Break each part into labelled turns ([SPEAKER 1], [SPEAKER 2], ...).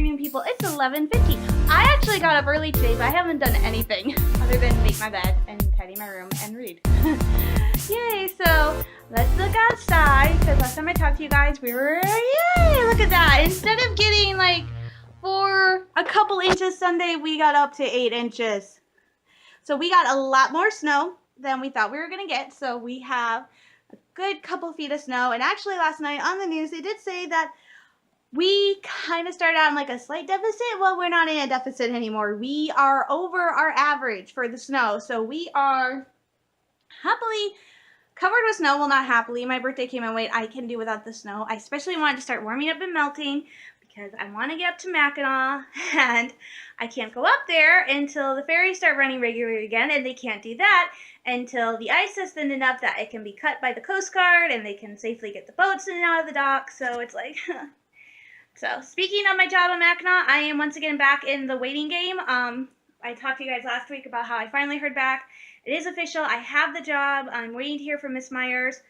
[SPEAKER 1] afternoon, people. It's 11:50. I actually got up early today, but I haven't done anything other than make my bed and tidy my room and read. Yay, so let's look outside, because last time I talked to you guys, we were, yay, look at that. Instead of getting like for a couple inches Sunday, we got up to 8 inches. So we got a lot more snow than we thought we were going to get. So we have a good couple feet of snow. And actually last night on the news, they did say that we kind of started out in like a slight deficit. Well, we're not in a deficit anymore. We are over our average for the snow. So we are happily covered with snow. Well, not happily. My birthday came and went. I can do without the snow. I especially wanted to start warming up and melting because I want to get up to Mackinac, and I can't go up there until the ferries start running regularly again, and they can't do that until the ice is thin enough that it can be cut by the Coast Guard and they can safely get the boats in and out of the dock. So it's like... So, speaking of my job at Mackinac, I am once again back in the waiting game. I talked to you guys last week about how I finally heard back. It is official. I have the job. I'm waiting to hear from Miss Myers.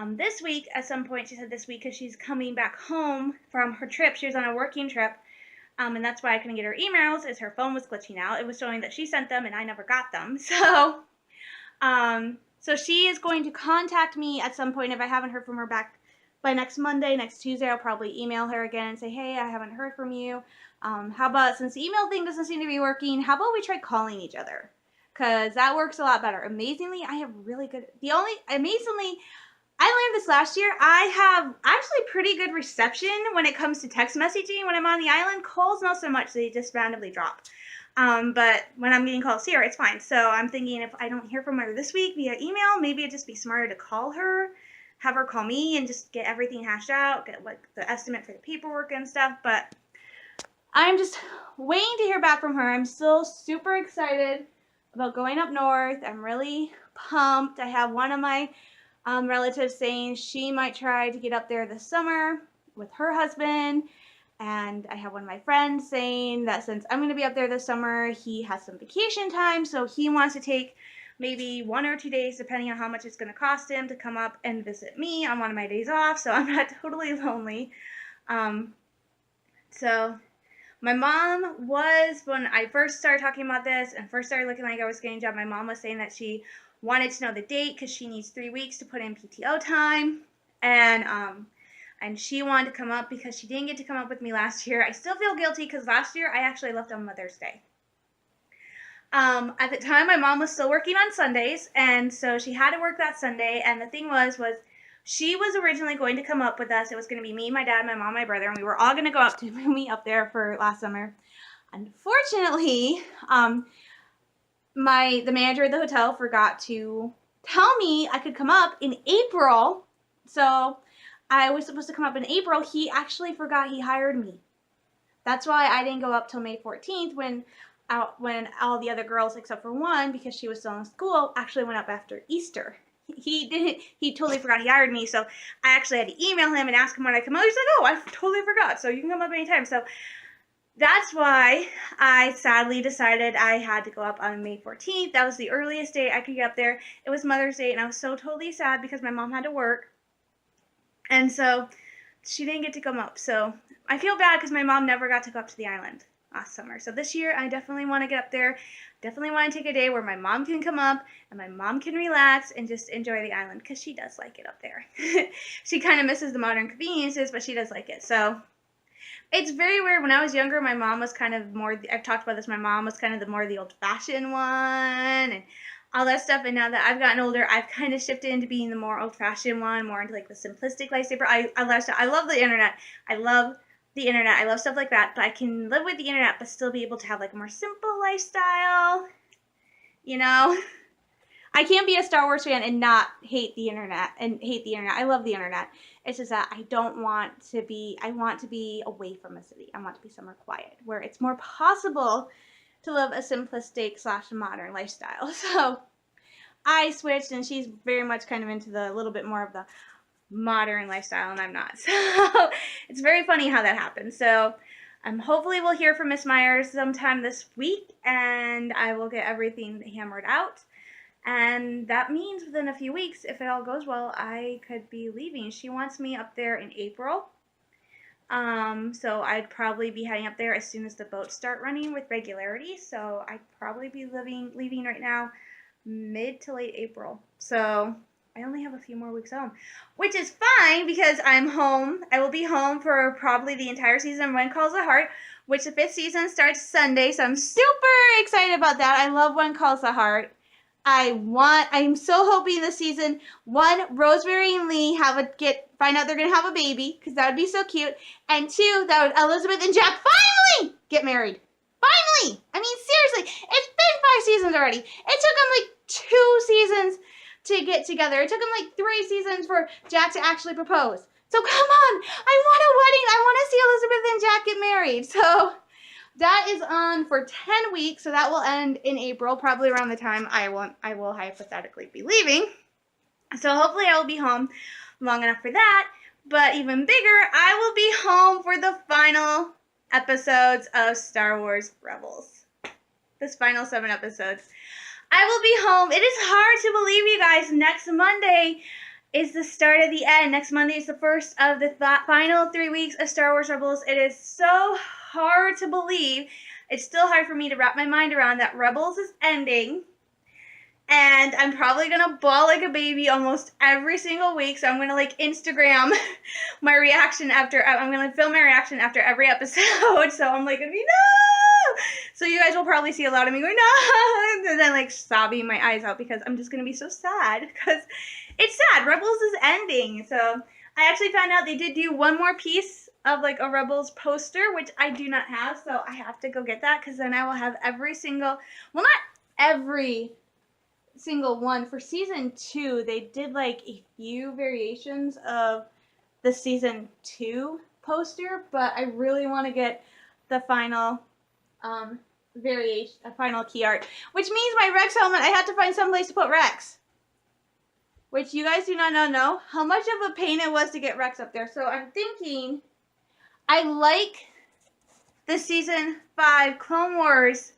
[SPEAKER 1] This week, at some point, she said this week, because she's coming back home from her trip. She was on a working trip, and that's why I couldn't get her emails, is her phone was glitching out. It was showing that she sent them, and I never got them. So she is going to contact me at some point if I haven't heard from her back by next Monday, next Tuesday. I'll probably email her again and say, hey, I haven't heard from you. How about, since the email thing doesn't seem to be working, how about we try calling each other? Because that works a lot better. Amazingly, I have really good, amazingly, I learned this last year, I have actually pretty good reception when it comes to text messaging when I'm on the island. Calls, not so much, they just randomly drop. But when I'm getting calls here, it's fine. So I'm thinking if I don't hear from her this week via email, maybe it'd just be smarter to call her, have her call me and just get everything hashed out, get like the estimate for the paperwork and stuff. But I'm just waiting to hear back from her. I'm still super excited about going up north. I'm really pumped. I have one of my relatives saying she might try to get up there this summer with her husband. And I have one of my friends saying that since I'm going to be up there this summer, he has some vacation time, so he wants to take maybe 1 or 2 days, depending on how much it's going to cost him, to come up and visit me on one of my days off, so I'm not totally lonely. So my mom was, when I first started talking about this and first started looking like I was getting a job, my mom was saying that she wanted to know the date because she needs 3 weeks to put in PTO time, and she wanted to come up because she didn't get to come up with me last year. I still feel guilty because last year I actually left on Mother's Day. At the time, my mom was still working on Sundays, and so she had to work that Sunday, and the thing was she was originally going to come up with us. It was going to be me, my dad, my mom, my brother, and we were all going to go up to me up there for last summer. Unfortunately, the manager at the hotel forgot to tell me I could come up in April, so I was supposed to come up in April. He actually forgot he hired me. That's why I didn't go up till May 14th when all the other girls except for one, because she was still in school, actually went up after Easter. He totally forgot he hired me, so I actually had to email him and ask him when I come out. He's like, oh, I totally forgot, so you can come up anytime. So that's why I sadly decided I had to go up on May 14th. That was the earliest date I could get up there. It was Mother's Day, and I was so totally sad because my mom had to work, and so she didn't get to come up. So I feel bad because my mom never got to go up to the island last summer. So this year, I definitely want to get up there. Definitely want to take a day where my mom can come up and my mom can relax and just enjoy the island, because she does like it up there. She kind of misses the modern conveniences, but she does like it. So it's very weird. When I was younger, my mom was kind of more, I've talked about this, my mom was kind of the old-fashioned one and all that stuff. And now that I've gotten older, I've kind of shifted into being the more old-fashioned one, more into like the simplistic lifesaver. I love the internet. I love the internet. I love stuff like that, but I can live with the internet but still be able to have like a more simple lifestyle, you know? I can't be a Star Wars fan and not hate the internet I love the internet. It's just that I want to be away from a city. I want to be somewhere quiet where it's more possible to live a simplistic / modern lifestyle. So I switched, and she's very much kind of into the little bit more of the modern lifestyle, and I'm not. So it's very funny how that happens. So hopefully we'll hear from Miss Myers sometime this week, and I will get everything hammered out. And that means within a few weeks, if it all goes well, I could be leaving. She wants me up there in April. So I'd probably be heading up there as soon as the boats start running with regularity. So I'd probably be leaving right now mid to late April. So I only have a few more weeks home, which is fine because I'm home. I will be home for probably the entire season of When Calls the Heart, which the 5th season starts Sunday. So I'm super excited about that. I love When Calls the Heart. I'm so hoping this season, one, Rosemary and Lee find out they're gonna have a baby, because that would be so cute, and two, that Elizabeth and Jack finally get married. Finally! I mean, seriously, it's been 5 seasons already. It took them like 2 seasons to get together. It took them like 3 seasons for Jack to actually propose. So come on, I want a wedding. I want to see Elizabeth and Jack get married. So that is on for 10 weeks, so that will end in April, probably around the time I will hypothetically be leaving. So hopefully I will be home long enough for that. But even bigger, I will be home for the final episodes of Star Wars Rebels. This final 7 episodes. I will be home. It is hard to believe, you guys. Next Monday is the start of the end. Next Monday is the first of the final 3 weeks of Star Wars Rebels. It is so hard to believe. It's still hard for me to wrap my mind around that Rebels is ending. And I'm probably going to bawl like a baby almost every single week. So I'm going to like Instagram my reaction I'm going to film my reaction after every episode. So I'm like, no! So you guys will probably see a lot of me going, no! And then like sobbing my eyes out because I'm just going to be so sad because it's sad. Rebels is ending. So I actually found out they did do one more piece of like a Rebels poster, which I do not have. So I have to go get that because then I will have every single, well, not every single one. For season 2, they did like a few variations of the season 2 poster, but I really want to get the final variation, a final key art, which means my Rex helmet, I had to find someplace to put Rex, which you guys do not know how much of a pain it was to get Rex up there. So I'm thinking, I like the season 5 Clone Wars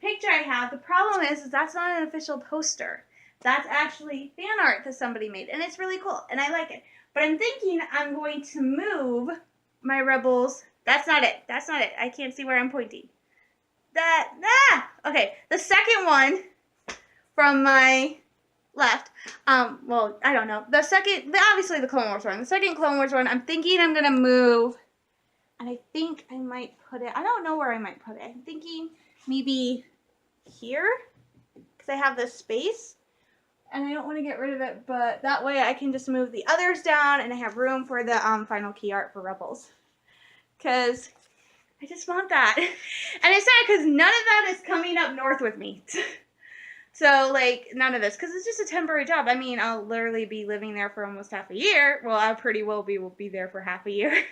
[SPEAKER 1] picture I have. The problem is that's not an official poster. That's actually fan art that somebody made, and it's really cool, and I like it. But I'm thinking I'm going to move my Rebels. That's not it. That's not it. I can't see where I'm pointing. Okay, the second one from my left. Well, I don't know. Obviously the Clone Wars one. The second Clone Wars one, I'm thinking I'm going to move, and I think I might put it, I don't know where I might put it. I'm thinking maybe here, because I have this space, and I don't want to get rid of it, but that way I can just move the others down, and I have room for the final key art for Rebels, because I just want that. And it's sad because none of that is coming up north with me. So, like, none of this, because it's just a temporary job. I mean, I'll literally be living there for almost half a year. Well, I pretty will be there for half a year.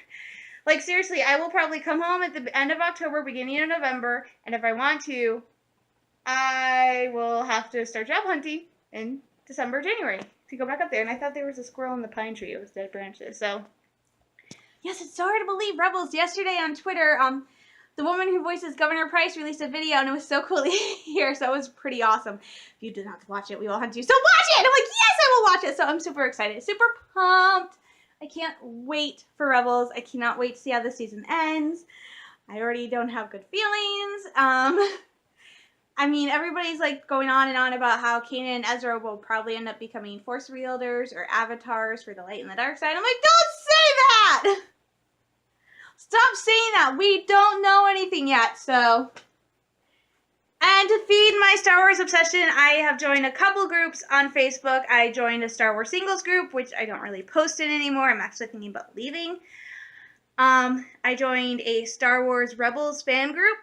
[SPEAKER 1] Like, seriously, I will probably come home at the end of October, beginning of November, and if I want to, I will have to start job hunting in December, January to go back up there. And I thought there was a squirrel in the pine tree. It was dead branches. So, yes, it's so hard to believe. Rebels, yesterday on Twitter, the woman who voices Governor Price released a video, and it was so cool to hear, so it was pretty awesome. If you did not watch it, we will hunt you. So watch it! And I'm like, yes, I will watch it! So I'm super excited. Super pumped. I can't wait for Rebels. I cannot wait to see how the season ends. I already don't have good feelings. I mean, everybody's like going on and on about how Kanan and Ezra will probably end up becoming Force wielders or avatars for the light and the dark side. I'm like, don't say that! Stop saying that. We don't know anything yet, so. And to feed my Star Wars obsession, I have joined a couple groups on Facebook. I joined a Star Wars singles group, which I don't really post in anymore. I'm actually thinking about leaving. I joined a Star Wars Rebels fan group,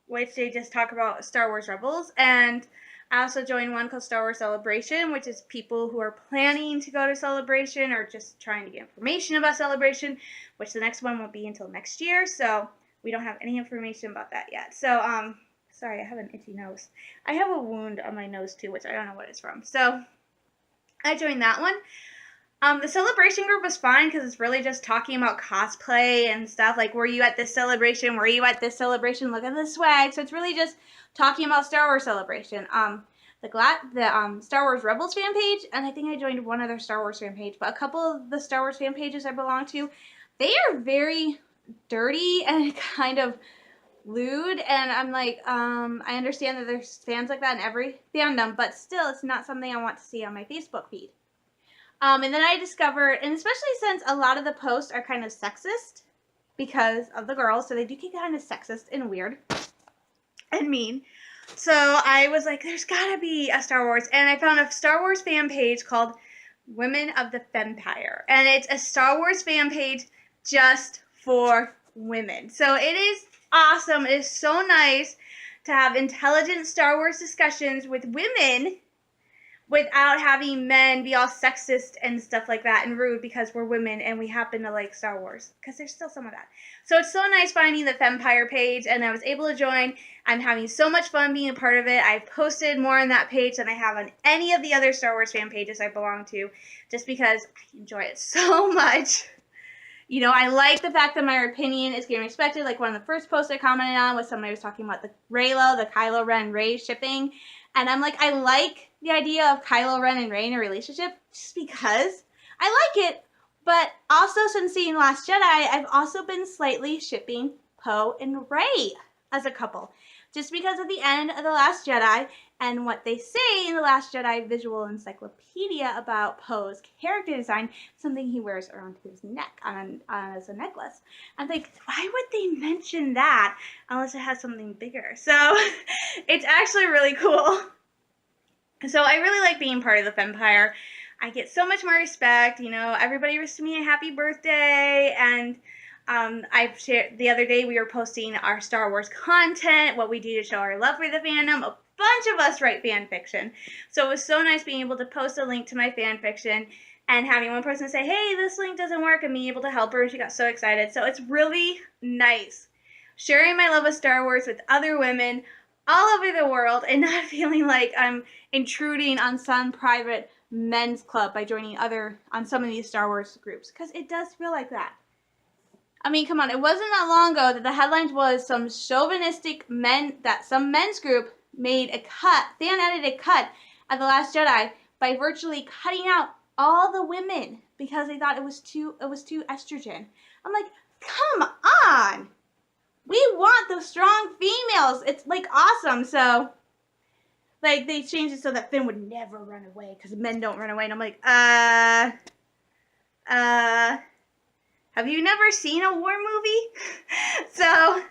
[SPEAKER 1] which they just talk about Star Wars Rebels. And I also joined one called Star Wars Celebration, which is people who are planning to go to Celebration or just trying to get information about Celebration, which the next one won't be until next year. So we don't have any information about that yet. So, sorry, I have an itchy nose. I have a wound on my nose too, which I don't know what it's from. So I joined that one. The Celebration group was fine because it's really just talking about cosplay and stuff. Like, were you at this celebration? Were you at this celebration? Look at the swag. So it's really just talking about Star Wars Celebration. The Star Wars Rebels fan page, and I think I joined one other Star Wars fan page, but a couple of the Star Wars fan pages I belong to, they are very dirty and kind of lewd, and I'm like, I understand that there's fans like that in every fandom, but still, it's not something I want to see on my Facebook feed. And then I discovered, and especially since a lot of the posts are kind of sexist because of the girls, so they do get kind of sexist and weird and mean. So I was like, there's gotta be a Star Wars, and I found a Star Wars fan page called Women of the Fempire, and it's a Star Wars fan page just for women. So it is awesome. It is so nice to have intelligent Star Wars discussions with women without having men be all sexist and stuff like that and rude because we're women and we happen to like Star Wars, because there's still some of that. So it's so nice finding the Fempire page, and I was able to join. I'm having so much fun being a part of it. I've posted more on that page than I have on any of the other Star Wars fan pages I belong to, just because I enjoy it so much. You know, I like the fact that my opinion is getting respected. Like one of the first posts I commented on was somebody was talking about the Kylo Ren Rey shipping. And I'm like, I like the idea of Kylo Ren and Rey in a relationship just because I like it. But also, since seeing Last Jedi, I've also been slightly shipping Poe and Rey as a couple. Just because of the end of The Last Jedi and what they say in The Last Jedi visual encyclopedia about Poe's character design, something he wears around his neck as a necklace. I'm like, why would they mention that unless it has something bigger? So it's actually really cool. So I really like being part of the Fempire. I get so much more respect. You know, everybody wished me a happy birthday, and I've shared the other day we were posting our Star Wars content, what we do to show our love for the fandom. A bunch of us write fan fiction, so it was so nice being able to post a link to my fan fiction and having one person say, hey, this link doesn't work, and being able to help her. She got so excited. So it's really nice sharing my love of Star Wars with other women all over the world and not feeling like I'm intruding on some private men's club by joining on some of these Star Wars groups, because it does feel like that. I mean, come on, it wasn't that long ago that the headlines was some chauvinistic men, that some men's group made a cut, fan-edited cut of The Last Jedi by virtually cutting out all the women because they thought it was too estrogen. I'm like, come on! We want the strong females. It's like awesome. So like they changed it so that Finn would never run away because men don't run away. And I'm like, have you never seen a war movie? So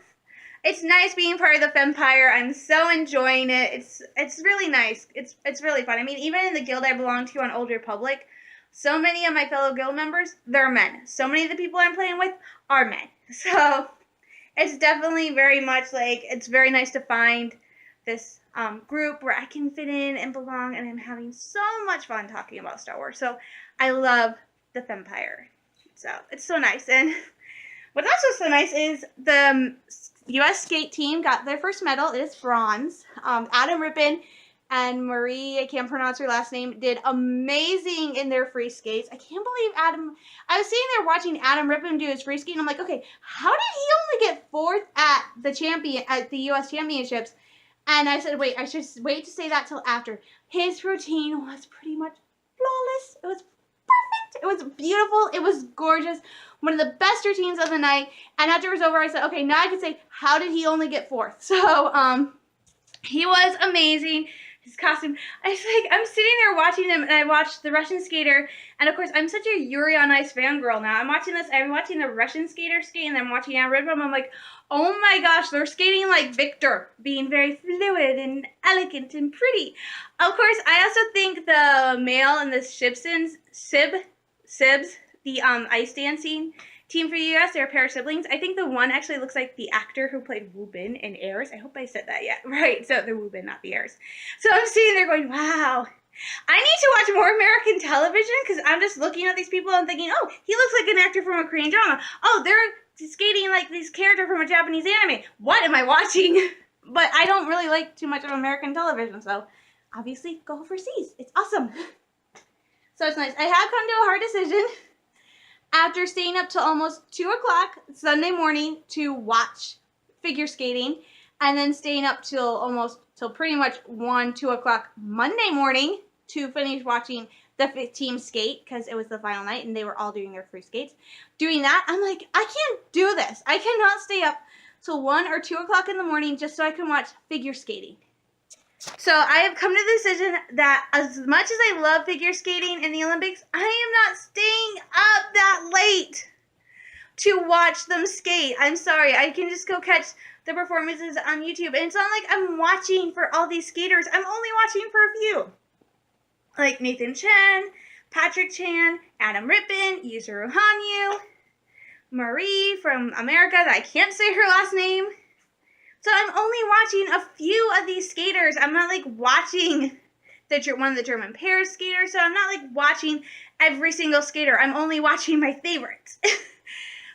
[SPEAKER 1] it's nice being part of the Fempire. I'm so enjoying it. It's really nice. It's really fun. I mean, even in the guild I belong to on Old Republic, so many of my fellow guild members, they're men. So many of the people I'm playing with are men. So it's definitely very much like, it's very nice to find this group where I can fit in and belong, and I'm having so much fun talking about Star Wars. So I love the Fempire. So it's so nice. And what's also so nice is the U.S. skate team got their first medal. It is bronze. Adam Rippon and Marie, I can't pronounce her last name, did amazing in their free skates. I can't believe I was sitting there watching Adam Rippon do his free skate, and I'm like, okay, how did he only get fourth at the U.S. Championships? And I said, wait, I should wait to say that till after. His routine was pretty much flawless. It was perfect. It was beautiful. It was gorgeous. One of the best routines of the night. And after it was over, I said, okay, now I can say, how did he only get fourth? So, he was amazing. His costume, I'm sitting there watching him, and I watched the Russian skater, and of course, I'm such a Yuri on Ice fangirl now. I'm watching the Russian skater skate, and I'm watching Red Rum. I'm like, oh my gosh, they're skating like Victor, being very fluid and elegant and pretty. Of course, I also think the male in the Sibs, the ice dancing team for the U.S., they're a pair of siblings. I think the one actually looks like the actor who played Wu Bin in Heirs. I hope I said that yet. Right, so they're Wu Bin, not the Heirs. So I'm sitting there going, wow. I need to watch more American television, because I'm just looking at these people and thinking, oh, he looks like an actor from a Korean drama. Oh, they're skating like this character from a Japanese anime. What am I watching? But I don't really like too much of American television, so obviously go overseas. It's awesome. So it's nice. I have come to a hard decision after staying up till almost 2 o'clock Sunday morning to watch figure skating, and then staying up till pretty much 1, 2 o'clock Monday morning to finish watching the team skate because it was the final night and they were all doing their free skates. Doing that, I'm like, I can't do this. I cannot stay up till 1 or 2 o'clock in the morning just so I can watch figure skating. So I have come to the decision that as much as I love figure skating in the Olympics, I am not staying up that late to watch them skate. I'm sorry. I can just go catch the performances on YouTube. And it's not like I'm watching for all these skaters. I'm only watching for a few. Like Nathan Chen, Patrick Chan, Adam Rippon, Yuzuru Hanyu, Marie from America that I can't say her last name. So I'm only watching a few of these skaters. I'm not like watching one of the German pairs skaters. So I'm not like watching every single skater. I'm only watching my favorites.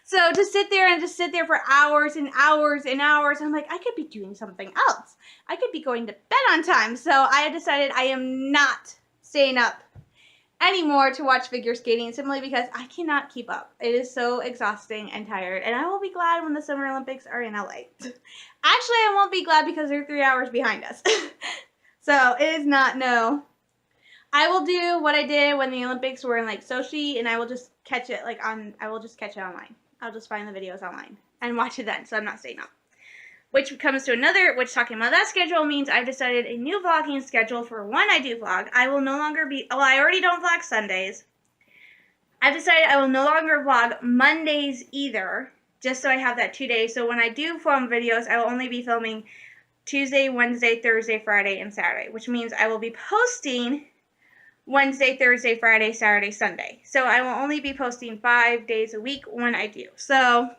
[SPEAKER 1] So to sit there for hours and hours and hours, I'm like, I could be doing something else. I could be going to bed on time. So I decided I am not staying up anymore to watch figure skating simply because I cannot keep up. It is so exhausting and tired, and I will be glad when the Summer Olympics are in LA. Actually, I won't be glad because they're 3 hours behind us. So it is not, no. I will do what I did when the Olympics were in like Sochi, and I will just catch it I will just catch it online. I'll just find the videos online and watch it then, so I'm not staying up. Which comes to talking about that schedule means I've decided a new vlogging schedule for when I do vlog. I will no longer I already don't vlog Sundays. I've decided I will no longer vlog Mondays either, just so I have that 2 days. So when I do film videos, I will only be filming Tuesday, Wednesday, Thursday, Friday, and Saturday, which means I will be posting Wednesday, Thursday, Friday, Saturday, Sunday. So I will only be posting 5 days a week when I do. So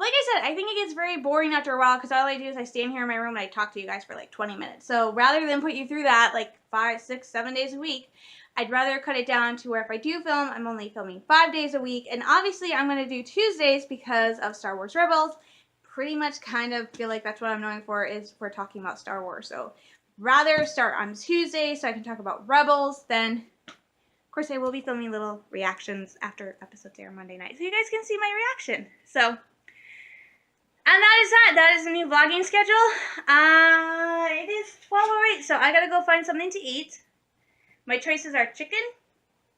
[SPEAKER 1] like I said, I think it gets very boring after a while because all I do is I stand here in my room and I talk to you guys for like 20 minutes. So rather than put you through that like 5, 6, 7 days a week, I'd rather cut it down to where if I do film, I'm only filming 5 days a week. And obviously I'm going to do Tuesdays because of Star Wars Rebels. Pretty much kind of feel like that's what I'm known for, is for talking about Star Wars. So rather start on Tuesday so I can talk about Rebels. Then, of course, I will be filming little reactions after episodes air Monday night so you guys can see my reaction. So, and that is that. That is the new vlogging schedule. It is 12:08, so I gotta go find something to eat. My choices are chicken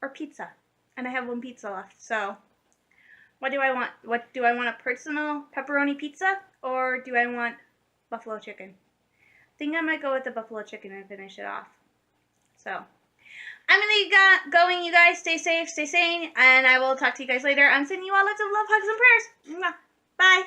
[SPEAKER 1] or pizza, and I have 1 pizza left. So, what do I want? What do I want? A personal pepperoni pizza, or do I want buffalo chicken? I think I might go with the buffalo chicken and finish it off. So, I'm gonna get going, you guys. Stay safe, stay sane, and I will talk to you guys later. I'm sending you all lots of love, hugs, and prayers. Bye.